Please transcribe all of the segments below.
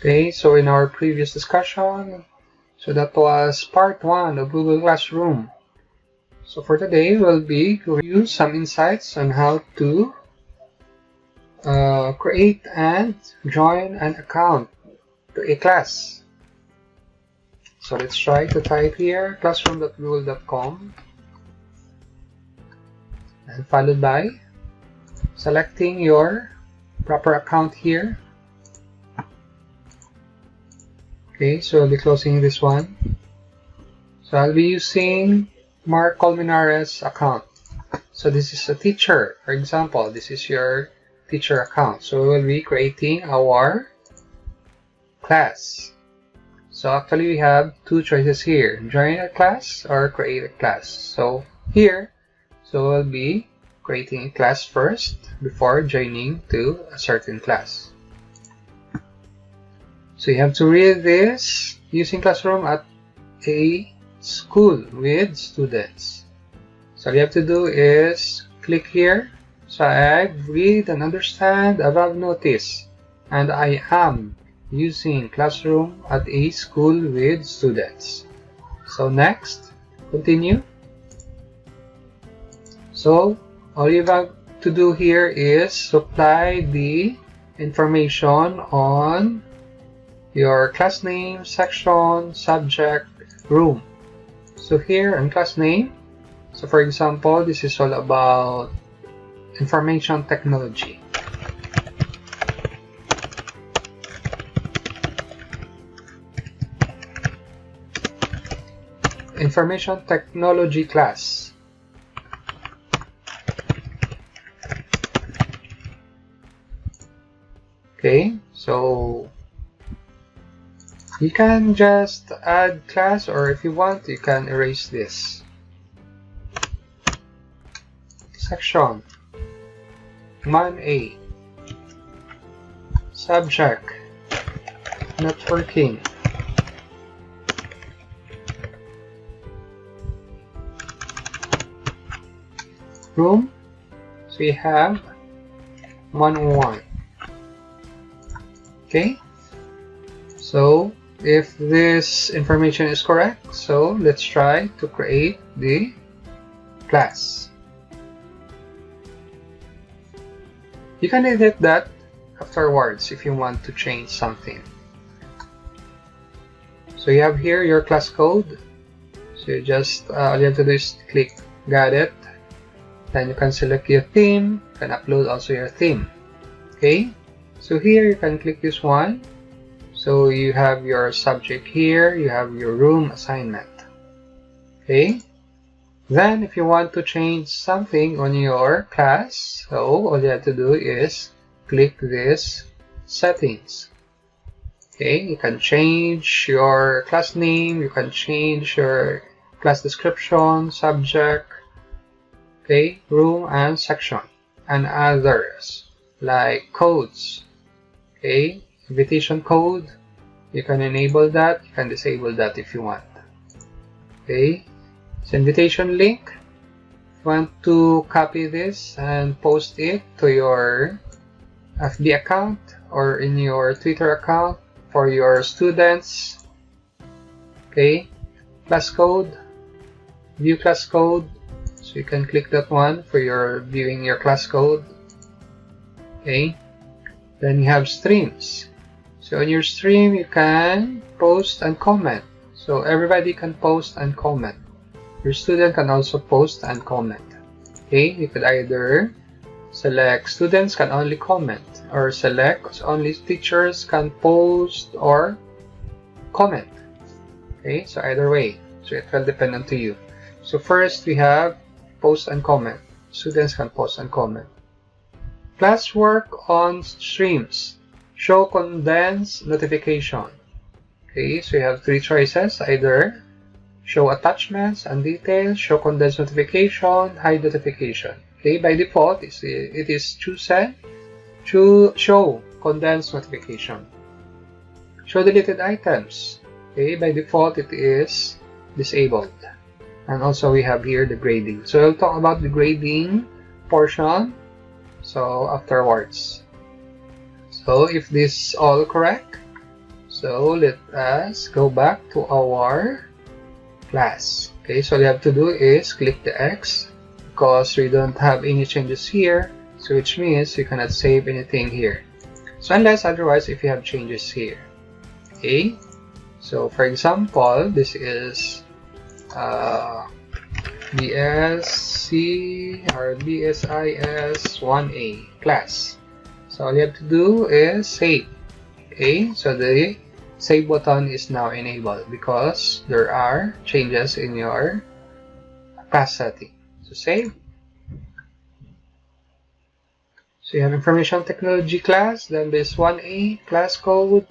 Okay, so in our previous discussion, so that was part 1 of Google Classroom. So for today, we'll be review some insights on how to create and join an account to a class. So let's try to type here classroom.google.com and followed by selecting your proper account here. Okay, so I'll be closing this one. So I'll be using Mark Colmenares account. So this is a teacher, for example, this is your teacher account. So we will be creating our class. So actually we have two choices here, join a class or create a class. So here, so we'll be creating a class first before joining to a certain class. So you have to read this using Classroom at a school with students. So all you have to do is click here. So I read and understand above notice, and I am using Classroom at a school with students. So next, continue. So all you have to do here is supply the information on your class name, section, subject, room. So here in class name, so for example, this is all about information technology. Information technology class. Okay, so you can just add class, or if you want, you can erase this. Section 1A. Subject networking. Room, so we have 101. Okay, so if this information is correct, so let's try to create the class. You can edit that afterwards if you want to change something. So you have here your class code. So you just all you have to do is click got it. Then you can select your theme. You can upload also your theme. Okay, so here you can click this one. So you have your subject here, you have your room assignment. Okay, then if you want to change something on your class, so all you have to do is click this settings. Okay, you can change your class name, you can change your class description, subject, okay, room and section, and others like codes. Okay, invitation code, you can enable that, you can disable that if you want. Okay, so invitation link, if you want to copy this and post it to your FB account or in your Twitter account for your students. Okay, class code, view class code, so you can click that one for your viewing your class code. Okay, then you have streams. So on your stream, you can post and comment. So everybody can post and comment. Your student can also post and comment. Okay, you could either select students can only comment, or select only teachers can post or comment. Okay, so either way. So it will depend on you. So first we have post and comment. Students can post and comment. Classwork on streams. Show condensed notification. Okay, so you have three choices, either show attachments and details, show condensed notification, hide notification. Okay, by default, it is chosen to show condensed notification. Show deleted items. Okay, by default, it is disabled. And also we have here the grading. So we'll talk about the grading portion so afterwards. So if this is all correct, So let us go back to our class. Okay, so all you have to do is click the X because we don't have any changes here, so which means you cannot save anything here. So unless otherwise if you have changes here. Okay, so for example, this is BSC or BSIS 1A class. So all you have to do is save. Okay, so the save button is now enabled because there are changes in your class setting. So save. So you have information technology class, then this 1A class code,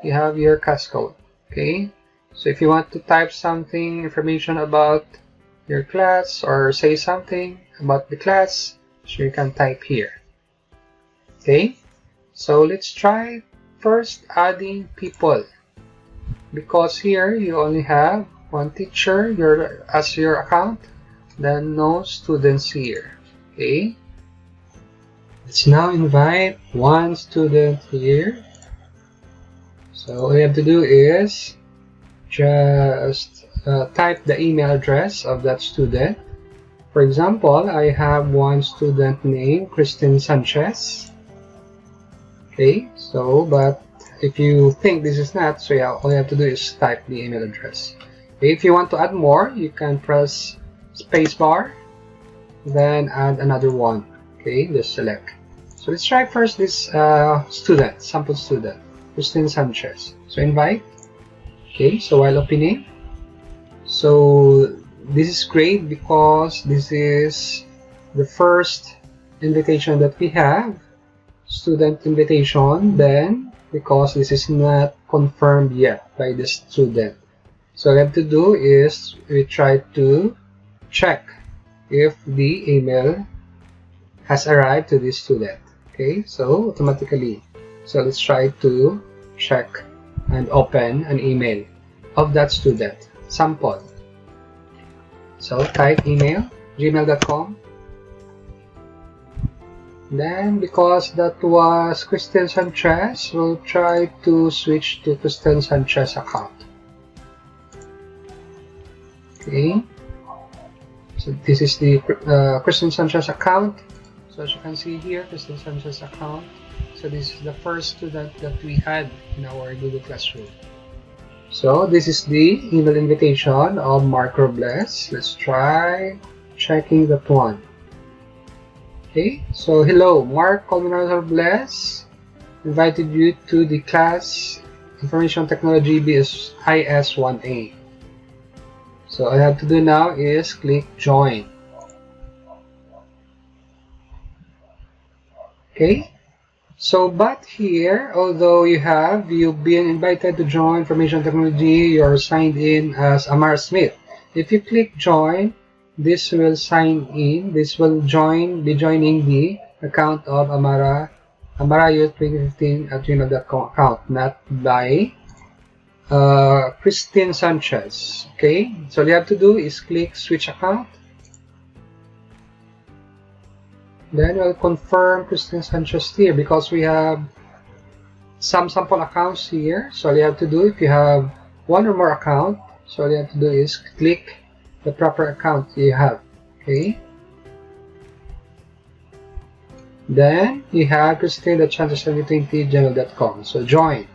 you have your class code. Okay, so if you want to type something, information about your class or say something about the class, so you can type here. Okay, so let's try first adding people, because here you only have one teacher as your account, then no students here. Okay, let's now invite one student here. So all you have to do is just type the email address of that student. For example, I have one student named Christine Sanchez. Okay, so but if you think this is not, so yeah, all you have to do is type the email address. Okay, if you want to add more, you can press spacebar, then add another one. Okay, just select. So let's try first this student, sample student, Christine Sanchez. So invite. Okay, so while opening, so this is great because this is the first invitation that we have, student invitation, then because this is not confirmed yet by the student. So what we have to do is we try to check if the email has arrived to this student. Okay, so automatically. So let's try to check and open an email of that student. Sample. So type email, gmail.com. Then because that was Christine Sanchez, we'll try to switch to Christine Sanchez account. Okay. So this is the Christine Sanchez account. So as you can see here, Christine Sanchez account. So this is the first student that we had in our Google Classroom. So this is the email invitation of Mark Robles. Let's try checking that one. Okay, so hello, Mark Robles invited you to the class Information Technology BSIS 1A. So all I have to do now is click join. Okay, so but here, although you've been invited to join Information Technology, you're signed in as Amara Smith. If you click join, this will sign in. This will be joining the account of amarayouth2015@gmail.com account, not by Christine Sanchez. Okay, so all you have to do is click switch account. Then we'll confirm Christine Sanchez here because we have some sample accounts here. So all you have to do, if you have one or more account, so all you have to do is click the proper account you have. Okay. Then you have Christine.Sanchez2020@gmail.com. So join.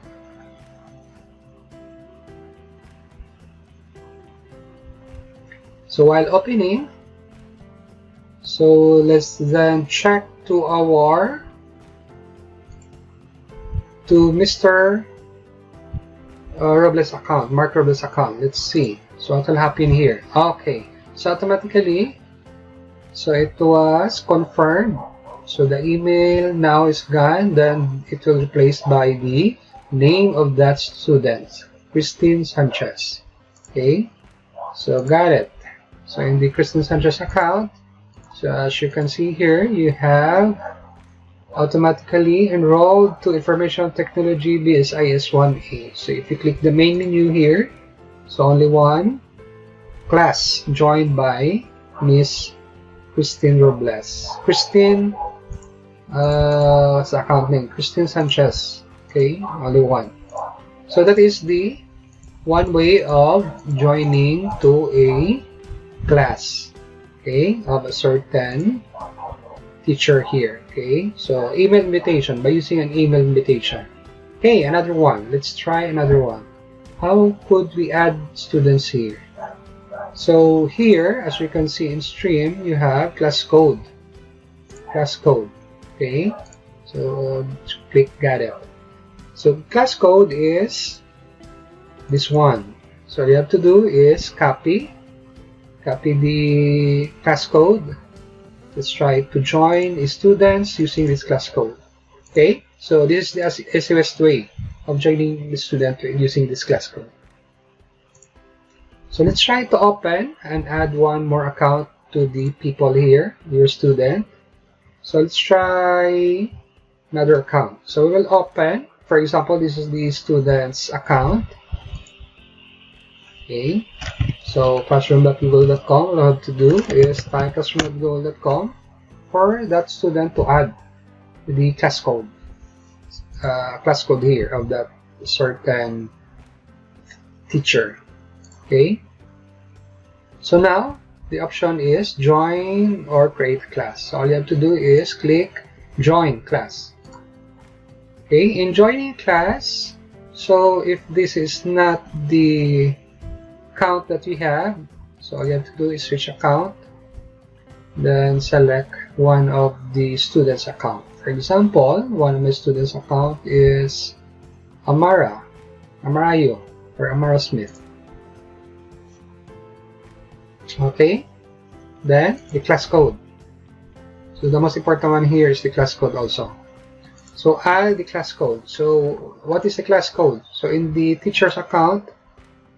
So while opening, so let's then check to Mr. Robles account, Mark Robles account. Let's see. So what will happen here? Okay, so automatically, so it was confirmed. So the email now is gone. Then it will be replaced by the name of that student, Christine Sanchez. Okay, so got it. So in the Christine Sanchez account, so as you can see here, you have automatically enrolled to Information Technology BSIS 1A. So if you click the main menu here, so only one class joined by Miss Christine Robles. Christine, what's the account name? Christine Sanchez. Okay, only one. So that is the one way of joining to a class, okay, of a certain teacher here. Okay, so email invitation, by using an email invitation. Okay, another one. Let's try another one. How could we add students here? So here, as you can see in stream, you have class code. Class code. Okay, so click got it. So class code is this one. So all you have to do is copy the class code. Let's try to join students using this class code. Okay, so this is the easiest way of joining the student using this class code. So let's try to open and add one more account to the people here, your student. So let's try another account. So we will open, for example, this is the student's account. Okay, so classroom.google.com, all I have to do is type classroom.google.com for that student to add the class code here of that certain teacher. Okay, so now the option is join or create class. So all you have to do is click join class. Okay, in joining class, so if this is not the account that we have, so all you have to do is switch account, then select one of the students' account. For example, one of my students' account is Amarayo, or Amara Smith. Okay, then the class code. So the most important one here is the class code also. So add the class code. So what is the class code? So in the teacher's account,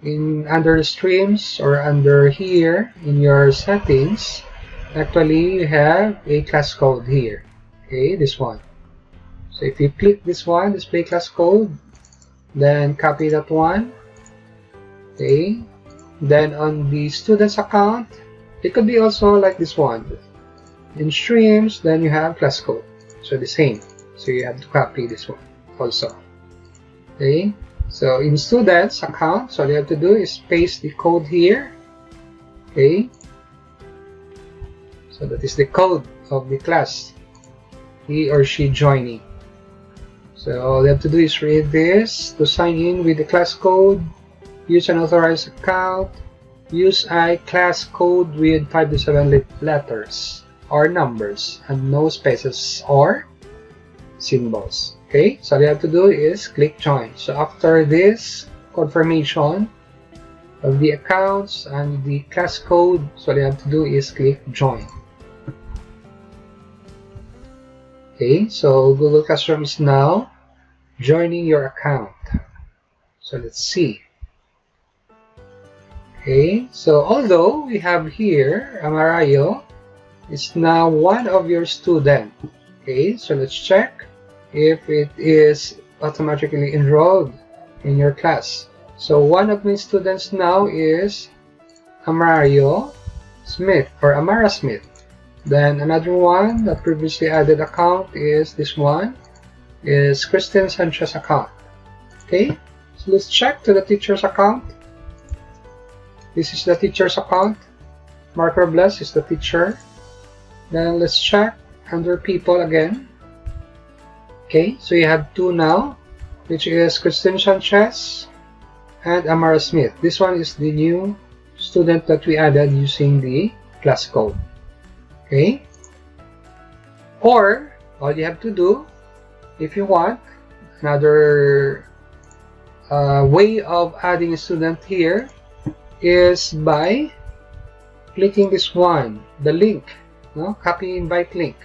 under streams or under here in your settings, actually you have a class code here. Okay, this one. So if you click this one, display class code, then copy that one. Okay, then on the student's account, it could be also like this one. In streams, then you have class code. So the same. So you have to copy this one also. Okay, so in student's account, so all you have to do is paste the code here. Okay, so that is the code of the class he or she joining. So all you have to do is read this to sign in with the class code. Use an authorized account. Use a class code with 5 to 7 letters or numbers and no spaces or symbols. Okay, so all you have to do is click join. So after this confirmation of the accounts and the class code, so all you have to do is click join. Okay, so Google Classroom is now joining your account. So let's see. Okay, so although we have here Amarayo is now one of your students. Okay, so let's check if it is automatically enrolled in your class. So one of my students now is Amarayo Smith or Amara Smith. Then another one that previously added account is this one, is Kristen Sanchez account. Okay, so let's check to the teacher's account. This is the teacher's account. Mark Robles is the teacher. Then let's check under people again. Okay, so you have two now, which is Kristen Sanchez and Amara Smith. This one is the new student that we added using the class code. Okay, or all you have to do, if you want another way of adding a student here, is by clicking this one, the link, copy invite link.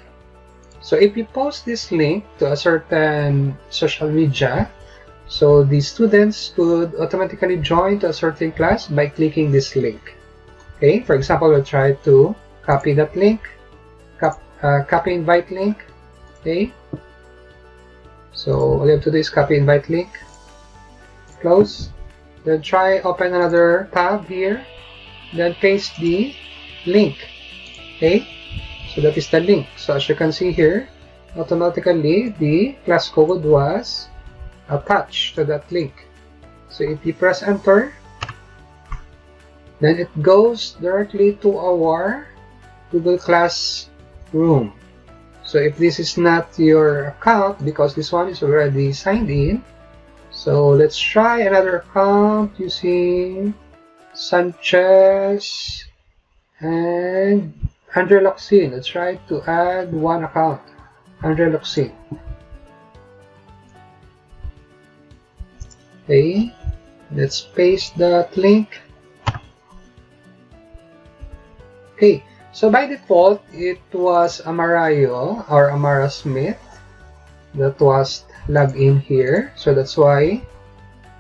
So if you post this link to a certain social media, so the students could automatically join to a certain class by clicking this link. Okay, for example, we'll try to copy that link, copy invite link. Okay, so all you have to do is copy invite link, close, then try open another tab here, then paste the link. Okay, so that is the link. So as you can see here, automatically the class code was attached to that link. So if you press enter, then it goes directly to our Google Classroom. So if this is not your account, because this one is already signed in, so let's try another account using Sanchez and Andre Loxin. Let's try to add one account, Andre Loxin. Okay, let's paste that link. Okay, so by default, it was Amarayo or Amara Smith that was logged in here. So that's why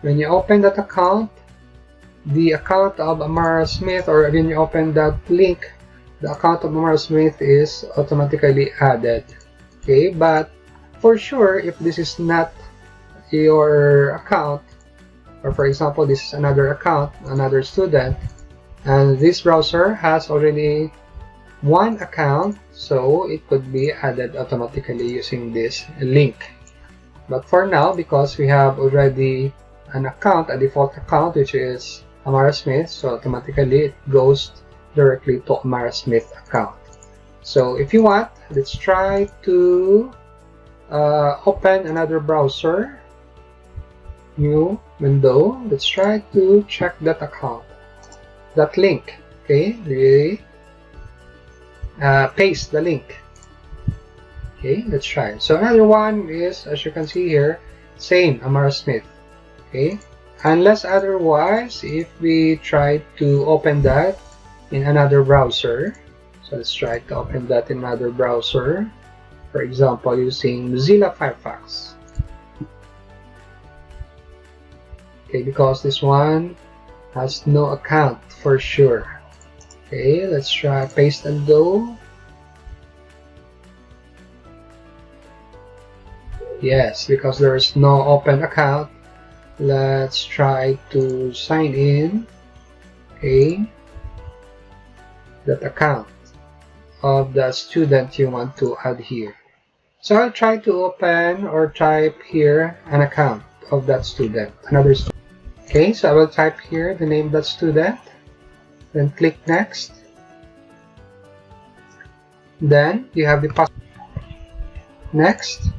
when you open that account, the account of Amara Smith, or when you open that link, the account of Amara Smith is automatically added. Okay, but for sure, if this is not your account, or for example, this is another account, another student, and this browser has already one account, so it could be added automatically using this link. But for now, because we have already an account, a default account, which is Amara Smith, so automatically it goes directly to Amara Smith account. So if you want, let's try to open another browser, new window. Let's try to check that account, that link. Okay, we paste the link. Okay, let's try. So another one is, as you can see here, same Amara Smith. Okay, unless otherwise, if we try to open that in another browser, so let's try to open that in another browser, for example using Mozilla Firefox. Okay, because this one has no account for sure. Okay, let's try paste and go. Yes, because there is no open account. Let's try to sign in. Okay, that account of the student you want to add here. So I'll try to open or type here an account of that student, another student. Okay, so I will type here the name of that student, then click next. Then you have the password. Next.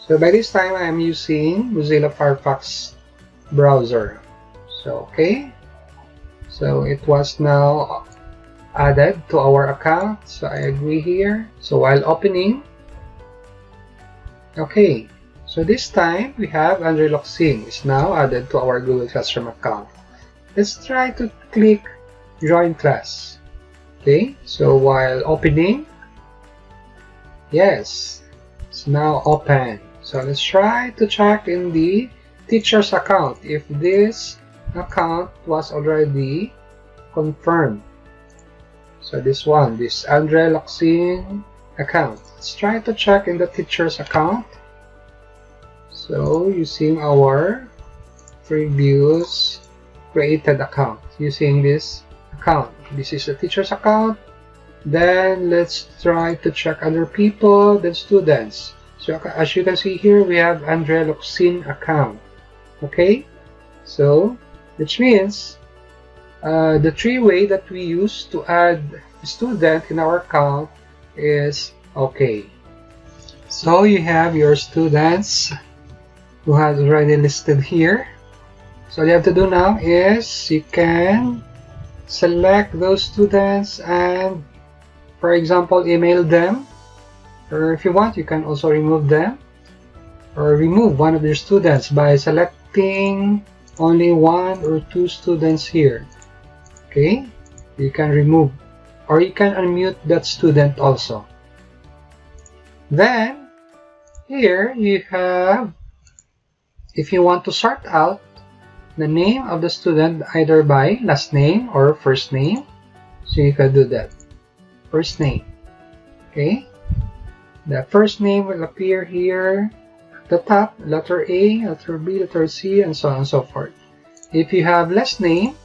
So by this time I am using Mozilla Firefox browser. So okay, so it was now added to our account. So I agree here. So while opening, okay, so this time we have Andre Loxin is now added to our Google Classroom account. Let's try to click join class. Okay, so while opening, yes, it's now open. So let's try to check in the teacher's account if this account was already confirmed. So this one, this Andre Loxin account. Let's try to check in the teacher's account. So using our previous created account, using this account. This is the teacher's account. Then let's try to check other people, then students. So as you can see here, we have Andre Loxin account. Okay, so which means the three way that we use to add a student in our account is okay. So you have your students who has already listed here. So all you have to do now is you can select those students and, for example, email them, or if you want you can also remove them or remove one of your students by selecting only one or two students here. Okay, you can remove, or you can unmute that student also. Then here you have, if you want to sort out the name of the student either by last name or first name, so you can do that. First name. Okay, the first name will appear here at the top, letter A, letter B, letter C, and so on and so forth. If you have last name,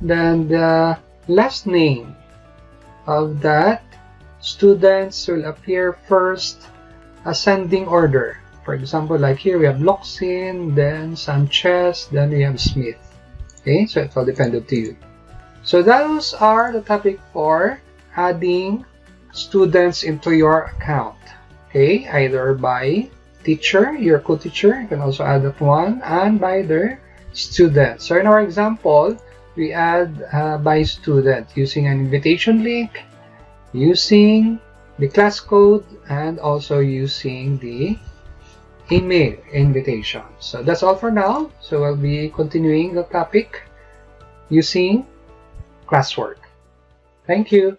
then the last name of that students will appear first, ascending order. For example, like here we have Loxin, then Sanchez, then we have Smith. Okay, so it will depend up to you. So those are the topic for adding students into your account. Okay, either by teacher, your co-teacher, you can also add that one, and by their student. So in our example, we add by student using an invitation link, using the class code, and also using the email invitation. So that's all for now. So we'll be continuing the topic using classwork. Thank you.